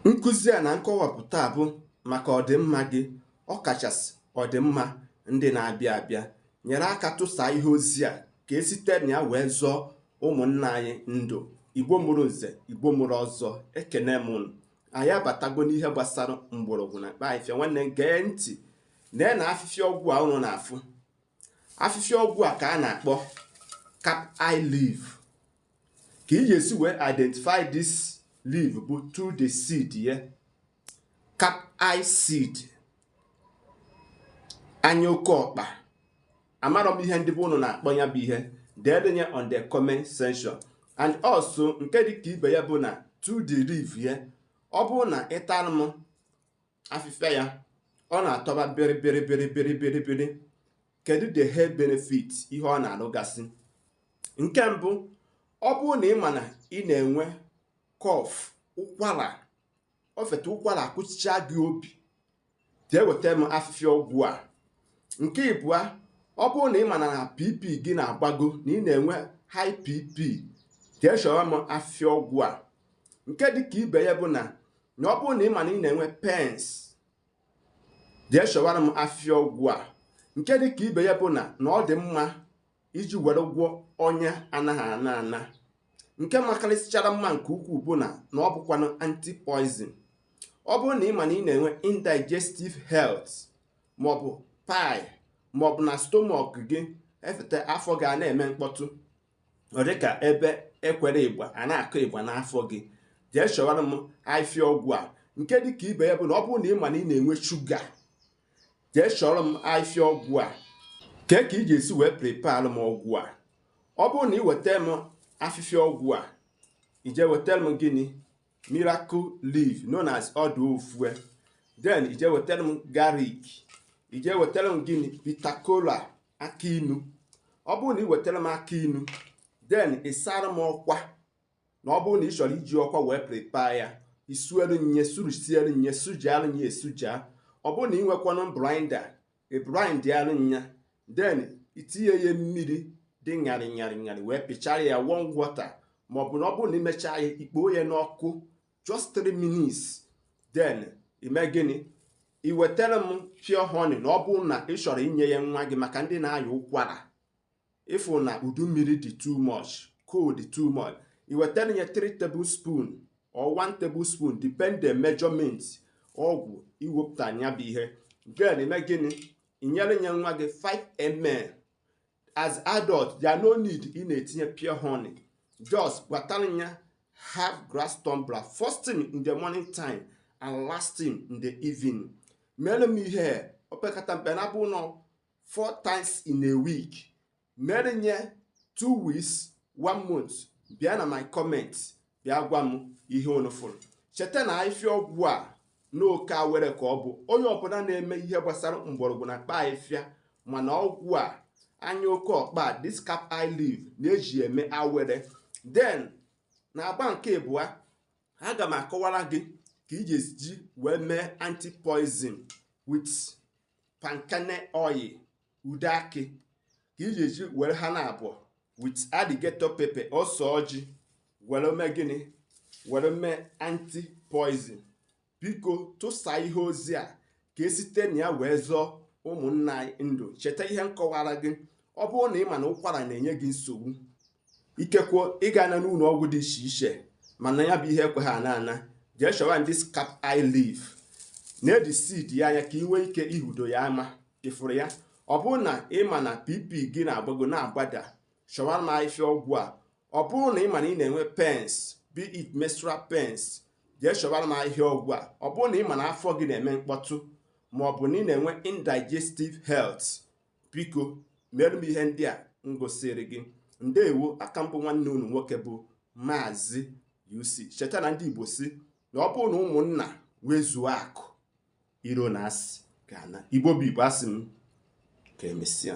Nkụzi a na nkọwapụta bụ maka ọdịmma gị, ọkachasị ọdịmma ndị na-abịa abịa. Nyere aka tụsaa ihe ozi a ka esite na ya wee zọọ ụmụnna anyị ndụ. Igbo mụrụ nze, Igbo mụrụ ọzọ, ekene m unu. Anyị abatago n'ihe gbasara mgbọrọgwụ na mkpa afịfịa. Nwanne m gee ntị, lee na afịfịa ọgwụ a unu na-afụ. Afịfịa ọgwụ a ka a na-akpọ cap eye leaf. Ka ị ga-esi wee identify this leaf bụ through the seed ya. Cap eye seed. Anya oke ọkpa. Amarọ m ihe ndị bụ unu na-akpọ ya bụ ihe. Denye on the comment section. And also nke dị ka ibe ya bụ na through the leaf ya. Ọ bụrụ na ịtara m afịfịa ya, ọ na-atọba bịrị. Kedu the health benefit ihe ọ na-alụgasị? Nke mbụ, ọ bụrụ na ị ma na ị na-enwe cough, ụkwara, ofete ụkwara akụchicha gị obi, jee weta m afịfịa ọgwụ a. Nke ịbụa, ọ bụrụ na ị ma na PP gị na-agbago, na ị na-enwe high PP, jee chọrọ m afịfịa ọgwụ a. Nke dị ka ibe ya bụ na ọ bụrụ na ị ma na ị na-enwe pains, jee chọrọ m afịfịa ọgwụ a. Nke dị ka ibe ya bụ na ọ dị mma iji were gwọ ọnya anaghị ana. Nke makarịsịchara mma nke ukwuu bụ na ọ bụkwanụ anti-poison. Ọ bụrụ na ị ma na ị na-enwe indigestive health, maọbụ pie, maọbụ na stomach gị efete afọ gị a na-eme mkpọtụ, ọ dị ka ebe ekwere ịgba a na-akụ ịgba n'afọ gị, jee chọwara m afịfịa ọgwụ a. Nke dị ka ibe ya bụ na ọ bụrụ na ị ma na ị na-enwe shuga, jee chọrọ m afịfịa ọgwụ a. Ka ị ga-esi wee prepare m ọgwụ a. Ọ bụrụ na ị weta m afịfịa ọgwụ a, ije wetara m gịnị? Miracle leaf known as ọdụ ofue. Then ije wetara m garlic. Ije wetara m gịnị? Bitter kola, aka inu. Ọ bụrụ na ị wetara m aka inu, then ịsara m ọkwa. Na ọ bụrụ na ị chọrọ iji ọkwa wee prepare ya, isuelu nye, surusielu nye, sujiarụ nye esuja. Ọ bụrụ na ị nwekwanụ blender, blindịarụ nya. Then itinye ya mmiri dị ṅarị wee pịchara ya warm water, maọbụ na ọ bụrụ na imechaa ya ikpoo ya n'ọkụ just 3 minutes. Then ime gịnị? I wetara m pure honey na ọ bụrụ na ị chọrọ inye ya nwa gị, maka ndị na-aya ụkwara. Ịfụ na udu mmiri dị too much, cold dị too much, i wetara ya 3 tablespoon or 1 tablespoon depend the measurement ọgwụ iwepụta anya bụ ihe. Then ime gịnị? Inyere nye nwa gị 5 ml. As adult, there no need ị na-etinye pure honey. Just gbatara ya half glass tumbler, first thing in the morning time and last thing in the evening. Mere m ihe opekata mpe na bụ nọ 4 times in a week. Mere nye 2 weeks, 1 month. Bịa na my comment, bịa gwa m ihe unu fụrụ. Cheta na afịfịa ọgwụ a n'oke awere ka ọ bụ. Onye ọbụla na-eme ihe gbasara mgbọrọgwụ na mkpa afịfịa, mana ọgwụ a anya oke ọkpa, this cap eye leaf, na-eji eme awere. Then na agba nke ịbụa, aga m akọwara gị ka ị ga-eji wee mee anti-poison with pancake oil, ude akị. Ka ị ga-eji were ha na abụọ with alligator pepper, ose ọjị, were mee gịnị? Were mee anti-poison. Biko tụsaa ihe ozi a ka esite na ya wee zọọ ụmụnna anyị ndụ. Cheta ihe nkọwara gị. Ọ bụrụ na ị ma na ụkwara na-enye gị nsogbu, ikekwe ị ga-ana n'ụlọ ọgwụ dị iche iche, mana ya bụ ihe ekwe ha ana. Jee chọwa this cap eye leaf, na-edi seed ya anya ka ị nwee ike ihudo ya ama. Ịfụrụ ya? Ọ bụrụ na ị ma na PP gị na-agbago na-agbada, chọwara m afịfịa ọgwụ a. Ọ bụrụ na ị ma na ị na-enwe pains, be it menstrual pains, jee chọwara m afịfịa ọgwụ a. Ọ bụrụ na ị ma na afọ gị na-eme mkpọtụ, maọbụ na ị na-enwe indigestive health, biko mere m ihe ndị a m gosiri gị. Ndeewo. Aka mbụ nwanne unu nwoke bụ Maazị UC. Cheta na ndị Igbo si na ọ bụrụ na ụmụnna wezuo akụ, iro na asị ga na. Igbo bụ Igbo, asị m ka emesịa.